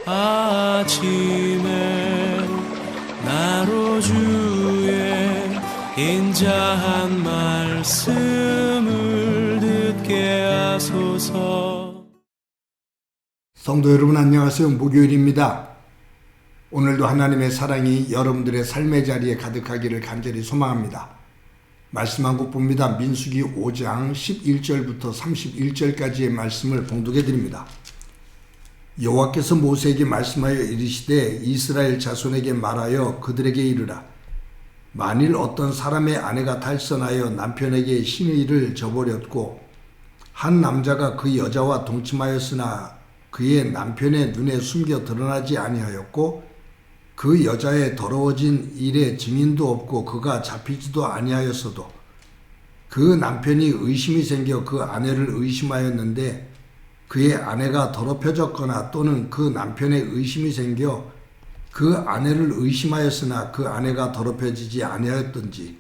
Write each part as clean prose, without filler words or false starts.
아침에 나로 주의 인자한 말씀을 듣게 하소서. 성도 여러분 안녕하세요. 목요일입니다. 오늘도 하나님의 사랑이 여러분들의 삶의 자리에 가득하기를 간절히 소망합니다. 말씀 한 곡 봅니다. 민수기 5장 11절부터 31절까지의 말씀을 봉독해 드립니다. 여호와께서 모세에게 말씀하여 이르시되 이스라엘 자손에게 말하여 그들에게 이르라. 만일 어떤 사람의 아내가 탈선하여 남편에게 신의를 저버렸고 한 남자가 그 여자와 동침하였으나 그의 남편의 눈에 숨겨 드러나지 아니하였고 그 여자의 더러워진 일에 증인도 없고 그가 잡히지도 아니하였어도 그 남편이 의심이 생겨 그 아내를 의심하였는데 그의 아내가 더럽혀졌거나 또는 그 남편의 의심이 생겨 그 아내를 의심하였으나 그 아내가 더럽혀지지 아니하였던지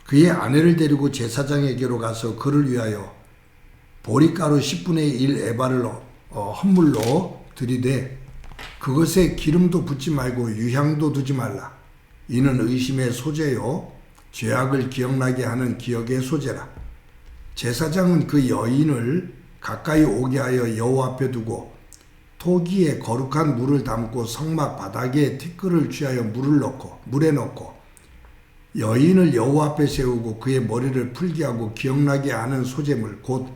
그의 아내를 데리고 제사장에게로 가서 그를 위하여 보리가루 10분의 1 에바를 헌물로 들이되 그것에 기름도 붓지 말고 유향도 두지 말라. 이는 의심의 소재요 죄악을 기억나게 하는 기억의 소재라. 제사장은 그 여인을 가까이 오게 하여 여호와 앞에 두고 토기에 거룩한 물을 담고 성막 바닥에 티끌을 취하여 물에 넣고 여인을 여호와 앞에 세우고 그의 머리를 풀게 하고 기억나게 하는 소재물 곧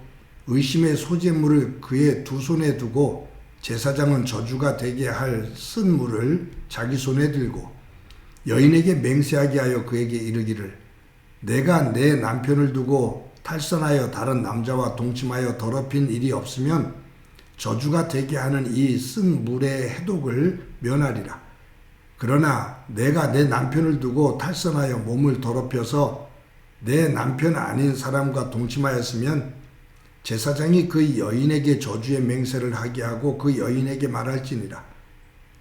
의심의 소재물을 그의 두 손에 두고 제사장은 저주가 되게 할 쓴 물을 자기 손에 들고 여인에게 맹세하게 하여 그에게 이르기를 내가 내 남편을 두고 탈선하여 다른 남자와 동침하여 더럽힌 일이 없으면 저주가 되게 하는 이 쓴 물의 해독을 면하리라. 그러나 내가 내 남편을 두고 탈선하여 몸을 더럽혀서 내 남편 아닌 사람과 동침하였으면 제사장이 그 여인에게 저주의 맹세를 하게 하고 그 여인에게 말할지니라.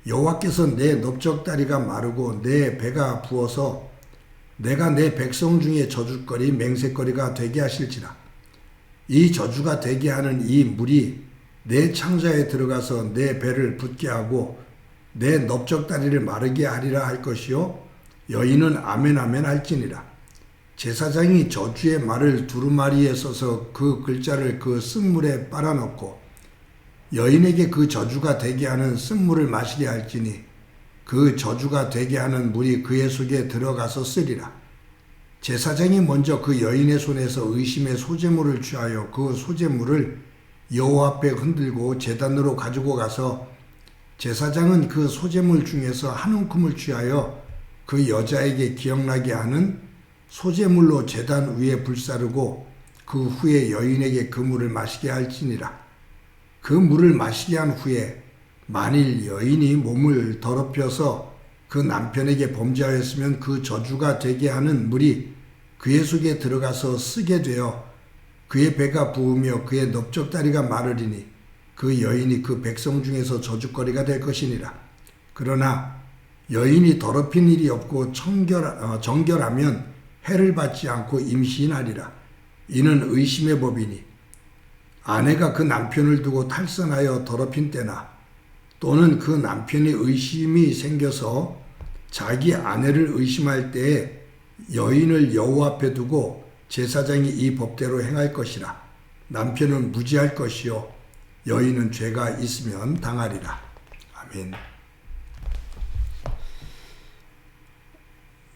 여호와께서 내 넓적다리가 마르고 내 배가 부어서 내가 내 백성 중에 저주거리 맹세거리가 되게 하실지라. 이 저주가 되게 하는 이 물이 내 창자에 들어가서 내 배를 붓게 하고 내 넓적다리를 마르게 하리라 할 것이요 여인은 아멘 아멘 할지니라. 제사장이 저주의 말을 두루마리에 써서 그 글자를 그 쓴물에 빨아넣고 여인에게 그 저주가 되게 하는 쓴물을 마시게 할지니 그 저주가 되게 하는 물이 그의 속에 들어가서 쓰리라. 제사장이 먼저 그 여인의 손에서 의심의 소재물을 취하여 그 소재물을 여호와 앞에 흔들고 제단으로 가지고 가서 제사장은 그 소재물 중에서 한 움큼을 취하여 그 여자에게 기억나게 하는 소재물로 제단 위에 불사르고 그 후에 여인에게 그 물을 마시게 할지니라. 그 물을 마시게 한 후에 만일 여인이 몸을 더럽혀서 그 남편에게 범죄하였으면 그 저주가 되게 하는 물이 그의 속에 들어가서 쓰게 되어 그의 배가 부으며 그의 넓적다리가 마르리니 그 여인이 그 백성 중에서 저주거리가 될 것이니라. 그러나 여인이 더럽힌 일이 없고 정결하면 해를 받지 않고 임신하리라. 이는 의심의 법이니 아내가 그 남편을 두고 탈선하여 더럽힌 때나 또는 그 남편의 의심이 생겨서 자기 아내를 의심할 때에 여인을 여호와 앞에 두고 제사장이 이 법대로 행할 것이라. 남편은 무지할 것이요 여인은 죄가 있으면 당하리라. 아멘.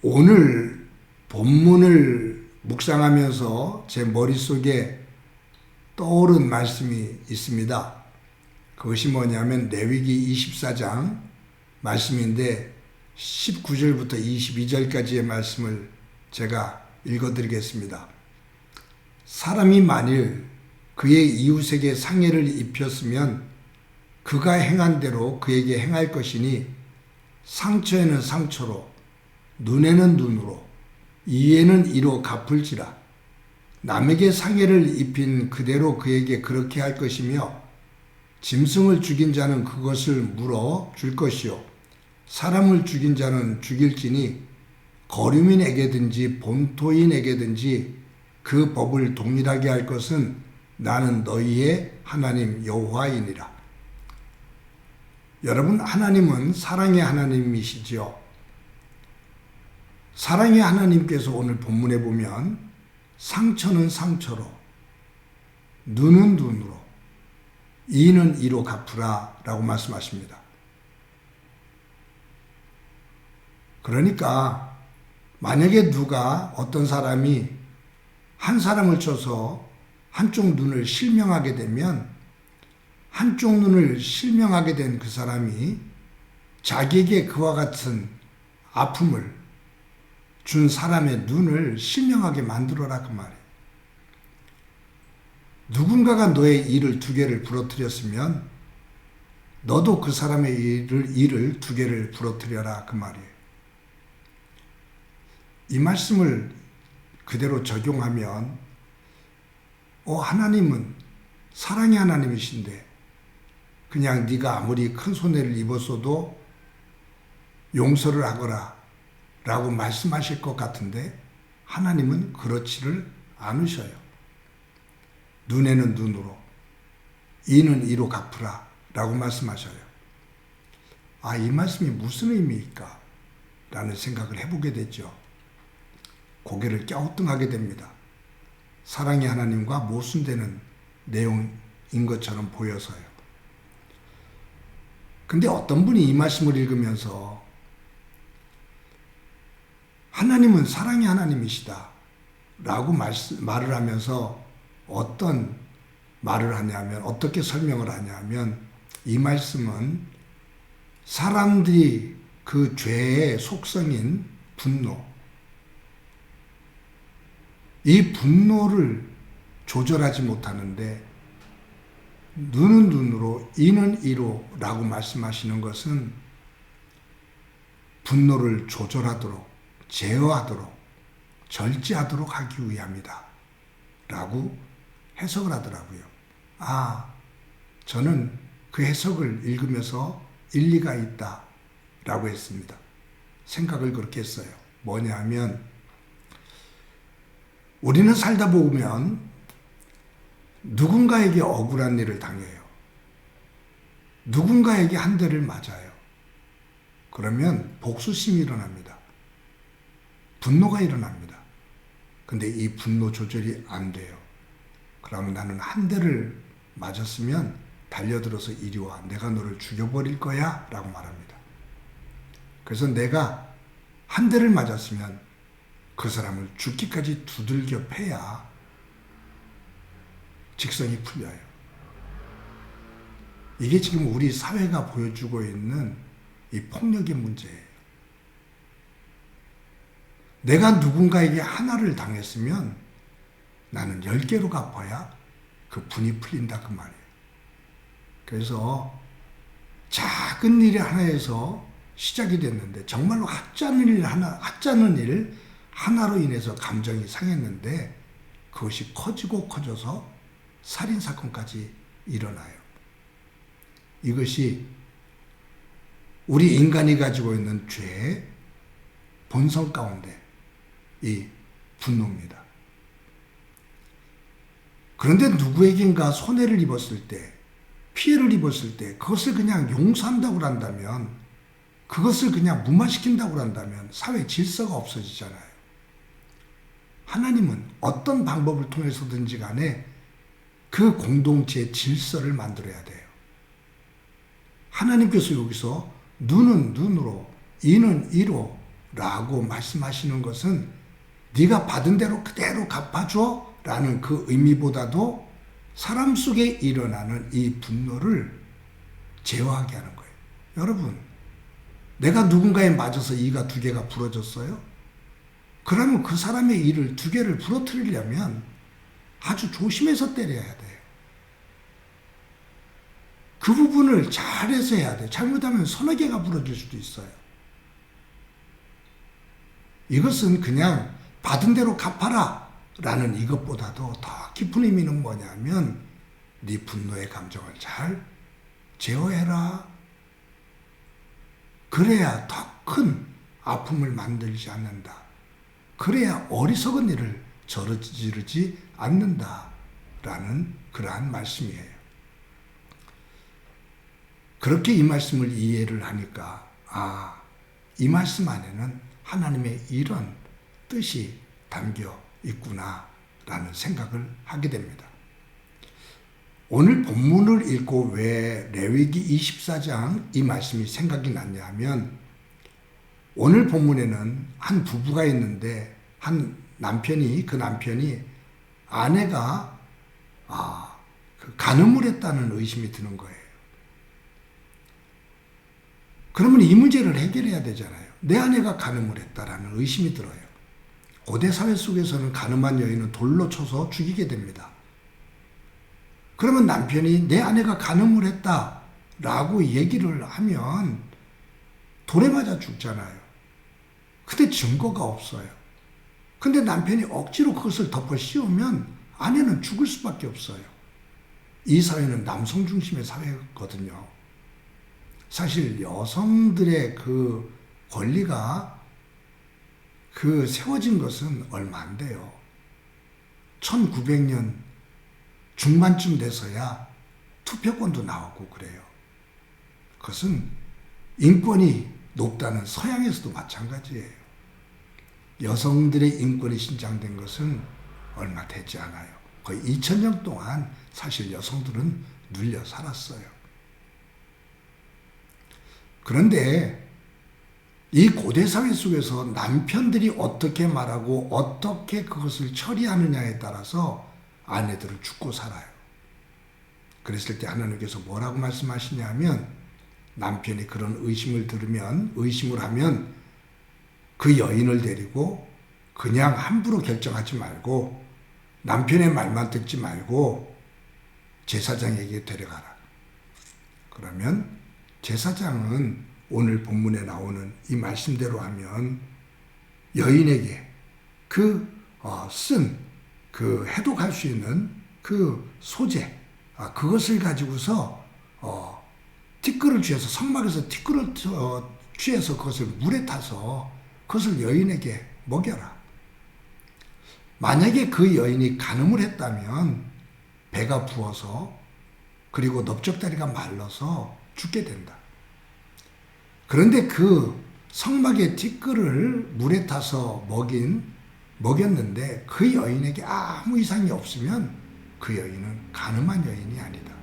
오늘 본문을 묵상하면서 제 머릿속에 떠오른 말씀이 있습니다. 그것이 뭐냐면 레위기 24장 말씀인데 19절부터 22절까지의 말씀을 제가 읽어드리겠습니다. 사람이 만일 그의 이웃에게 상해를 입혔으면 그가 행한 대로 그에게 행할 것이니 상처에는 상처로 눈에는 눈으로 이에는 이로 갚을지라. 남에게 상해를 입힌 그대로 그에게 그렇게 할 것이며 짐승을 죽인 자는 그것을 물어 줄 것이요 사람을 죽인 자는 죽일지니 거류민에게든지 본토인에게든지 그 법을 동일하게 할 것은 나는 너희의 하나님 여호와이니라. 여러분, 하나님은 사랑의 하나님이시지요. 사랑의 하나님께서 오늘 본문에 보면 상처는 상처로, 눈은 눈으로, 이는 이로 갚으라 라고 말씀하십니다. 그러니까 만약에 누가 어떤 사람이 한 사람을 쳐서 한쪽 눈을 실명하게 되면 한쪽 눈을 실명하게 된 그 사람이 자기에게 그와 같은 아픔을 준 사람의 눈을 실명하게 만들어라 그 말이에요. 누군가가 너의 이를 두 개를 부러뜨렸으면 너도 그 사람의 이를 두 개를 부러뜨려라 그 말이에요. 이 말씀을 그대로 적용하면 하나님은 사랑의 하나님이신데 그냥 네가 아무리 큰 손해를 입었어도 용서를 하거라 라고 말씀하실 것 같은데 하나님은 그렇지를 않으셔요. 눈에는 눈으로, 이는 이로 갚으라 라고 말씀하셔요. 이 말씀이 무슨 의미일까? 라는 생각을 해보게 되죠. 고개를 갸우뚱하게 됩니다. 사랑의 하나님과 모순되는 내용인 것처럼 보여서요. 근데 어떤 분이 이 말씀을 읽으면서 하나님은 사랑의 하나님이시다 라고 말을 하면서 어떤 말을 하냐면, 어떻게 설명을 하냐면, 이 말씀은 사람들이 그 죄의 속성인 분노, 이 분노를 조절하지 못하는데 눈은 눈으로, 이는 이로 라고 말씀하시는 것은 분노를 조절하도록, 제어하도록, 절제하도록 하기 위함이다 라고 해석을 하더라고요. 저는 그 해석을 읽으면서 일리가 있다 라고 했습니다. 생각을 그렇게 했어요. 뭐냐 하면, 우리는 살다 보면 누군가에게 억울한 일을 당해요. 누군가에게 한 대를 맞아요. 그러면 복수심이 일어납니다. 분노가 일어납니다. 근데 이 분노 조절이 안 돼요. 그러면 나는 한 대를 맞았으면 달려들어서 이리 와. 내가 너를 죽여버릴 거야 라고 말합니다. 그래서 내가 한 대를 맞았으면 그 사람을 죽기까지 두들겨 패야 직성이 풀려요. 이게 지금 우리 사회가 보여주고 있는 이 폭력의 문제예요. 내가 누군가에게 하나를 당했으면 나는 10개로 갚아야 그 분이 풀린다 그 말이에요. 그래서 작은 일 하나에서 시작이 됐는데 정말로 하찮은 일 하나로 인해서 감정이 상했는데 그것이 커지고 커져서 살인사건까지 일어나요. 이것이 우리 인간이 가지고 있는 죄의 본성 가운데 이 분노입니다. 그런데 누구에겐가 손해를 입었을 때, 피해를 입었을 때 그것을 그냥 용서한다고 한다면, 그것을 그냥 무마시킨다고 한다면 사회 질서가 없어지잖아요. 하나님은 어떤 방법을 통해서든지 간에 그 공동체의 질서를 만들어야 돼요. 하나님께서 여기서 눈은 눈으로, 이는 이로 라고 말씀하시는 것은 네가 받은 대로 그대로 갚아줘 라는 그 의미보다도 사람 속에 일어나는 이 분노를 제어하게 하는 거예요. 여러분, 내가 누군가에 맞아서 이가 2개가 부러졌어요? 그러면 그 사람의 이를 2개를 부러뜨리려면 아주 조심해서 때려야 돼요. 그 부분을 잘해서 해야 돼요. 잘못하면 3-4개가 부러질 수도 있어요. 이것은 그냥 받은 대로 갚아라 라는 이것보다도 더 깊은 의미는 뭐냐면, 네 분노의 감정을 잘 제어해라. 그래야 더 큰 아픔을 만들지 않는다. 그래야 어리석은 일을 저지르지 않는다 라는 그러한 말씀이에요. 그렇게 이 말씀을 이해를 하니까 이 말씀 안에는 하나님의 이런 뜻이 담겨 있구나라는 생각을 하게 됩니다. 오늘 본문을 읽고 왜 레위기 24장 이 말씀이 생각이 났냐 하면, 오늘 본문에는 한 부부가 있는데 그 남편이 아내가 간음을 했다는 의심이 드는 거예요. 그러면 이 문제를 해결해야 되잖아요. 내 아내가 간음을 했다라는 의심이 들어요. 고대 사회 속에서는 간음한 여인은 돌로 쳐서 죽이게 됩니다. 그러면 남편이 내 아내가 간음을 했다라고 얘기를 하면 돌에 맞아 죽잖아요. 근데 증거가 없어요. 근데 남편이 억지로 그것을 덮어 씌우면 아내는 죽을 수밖에 없어요. 이 사회는 남성 중심의 사회거든요. 사실 여성들의 그 권리가 세워진 것은 얼마 안 돼요. 1900년 중반쯤 돼서야 투표권도 나오고 그래요. 그것은 인권이 높다는 서양에서도 마찬가지예요. 여성들의 인권이 신장된 것은 얼마 되지 않아요. 거의 2000년 동안 사실 여성들은 눌려 살았어요. 그런데 이 고대 사회 속에서 남편들이 어떻게 말하고 어떻게 그것을 처리하느냐에 따라서 아내들은 죽고 살아요. 그랬을 때 하나님께서 뭐라고 말씀하시냐 하면, 남편이 그런 의심을 하면 그 여인을 데리고 그냥 함부로 결정하지 말고 남편의 말만 듣지 말고 제사장에게 데려가라. 그러면 제사장은 오늘 본문에 나오는 이 말씀대로 하면 여인에게 해독할 수 있는 그 소재, 그것을 가지고서 티끌을 취해서, 성막에서 티끌을 취해서 그것을 물에 타서 그것을 여인에게 먹여라. 만약에 그 여인이 간음을 했다면 배가 부어서, 그리고 넓적다리가 말라서 죽게 된다. 그런데 그 성막의 티끌을 물에 타서 먹였는데 그 여인에게 아무 이상이 없으면 그 여인은 간음한 여인이 아니다.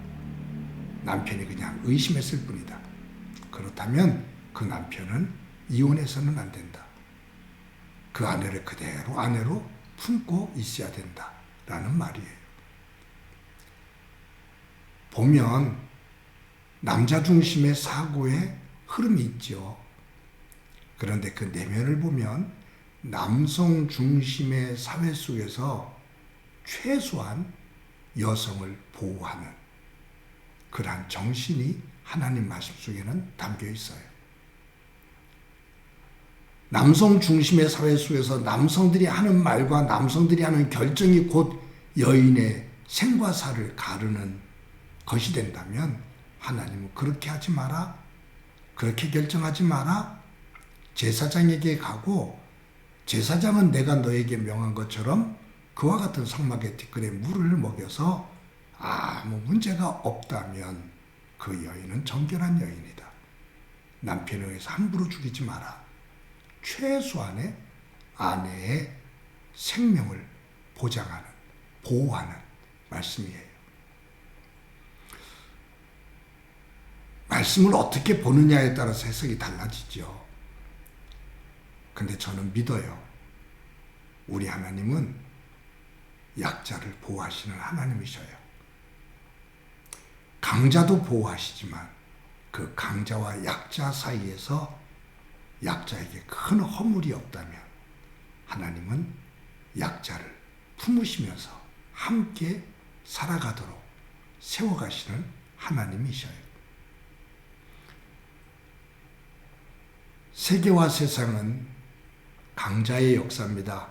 남편이 그냥 의심했을 뿐이다. 그렇다면 그 남편은 이혼해서는 안 된다. 그 아내를 그대로 아내로 품고 있어야 된다라는 말이에요. 보면 남자 중심의 사고의 흐름이 있죠. 그런데 그 내면을 보면 남성 중심의 사회 속에서 최소한 여성을 보호하는 그러한 정신이 하나님 말씀 속에는 담겨 있어요. 남성 중심의 사회 속에서 남성들이 하는 말과 남성들이 하는 결정이 곧 여인의 생과 사를 가르는 것이 된다면 하나님은 그렇게 하지 마라, 그렇게 결정하지 마라, 제사장에게 가고 제사장은 내가 너에게 명한 것처럼 그와 같은 성막의 티끌에 물을 먹여서 아무 문제가 없다면 그 여인은 정결한 여인이다. 남편에 의해서 함부로 죽이지 마라. 최소한의 아내의 생명을 보장하는, 보호하는 말씀이에요. 말씀을 어떻게 보느냐에 따라서 해석이 달라지죠. 근데 저는 믿어요. 우리 하나님은 약자를 보호하시는 하나님이셔요. 강자도 보호하시지만 그 강자와 약자 사이에서 약자에게 큰 허물이 없다면 하나님은 약자를 품으시면서 함께 살아가도록 세워가시는 하나님이셔요. 세계와 세상은 강자의 역사입니다.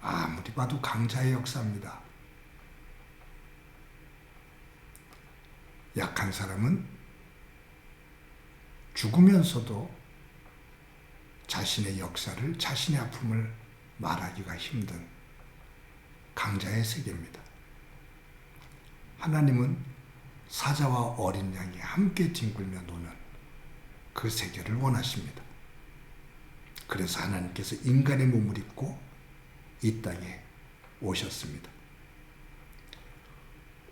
아무리 봐도 강자의 역사입니다. 약한 사람은 죽으면서도 자신의 역사를, 자신의 아픔을 말하기가 힘든 강자의 세계입니다. 하나님은 사자와 어린 양이 함께 뒹굴며 노는 그 세계를 원하십니다. 그래서 하나님께서 인간의 몸을 입고 이 땅에 오셨습니다.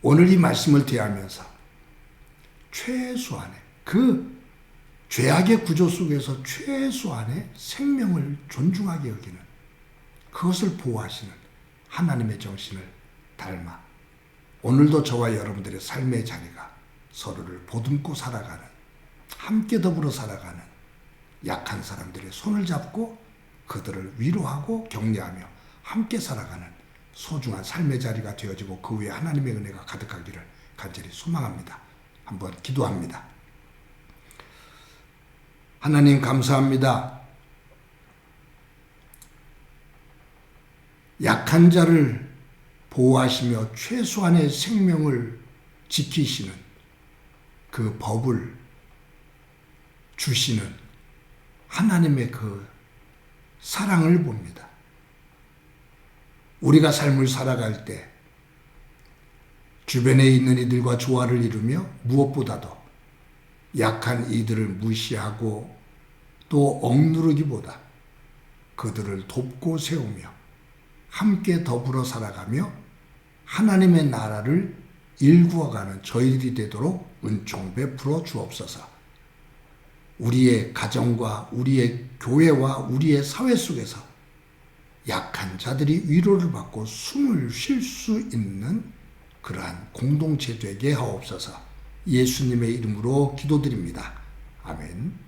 오늘 이 말씀을 대하면서 최소한의 그 죄악의 구조 속에서 최소한의 생명을 존중하게 여기는, 그것을 보호하시는 하나님의 정신을 닮아 오늘도 저와 여러분들의 삶의 자리가 서로를 보듬고 살아가는, 함께 더불어 살아가는, 약한 사람들의 손을 잡고 그들을 위로하고 격려하며 함께 살아가는 소중한 삶의 자리가 되어지고 그 위에 하나님의 은혜가 가득하기를 간절히 소망합니다. 한번 기도합니다. 하나님 감사합니다. 약한 자를 보호하시며 최소한의 생명을 지키시는 그 법을 주시는 하나님의 그 사랑을 봅니다. 우리가 삶을 살아갈 때 주변에 있는 이들과 조화를 이루며 무엇보다도 약한 이들을 무시하고 또 억누르기보다 그들을 돕고 세우며 함께 더불어 살아가며 하나님의 나라를 일구어가는 저희들이 되도록 은총 베풀어 주옵소서. 우리의 가정과 우리의 교회와 우리의 사회 속에서 약한 자들이 위로를 받고 숨을 쉴 수 있는 그러한 공동체 되게 하옵소서. 예수님의 이름으로 기도드립니다. 아멘.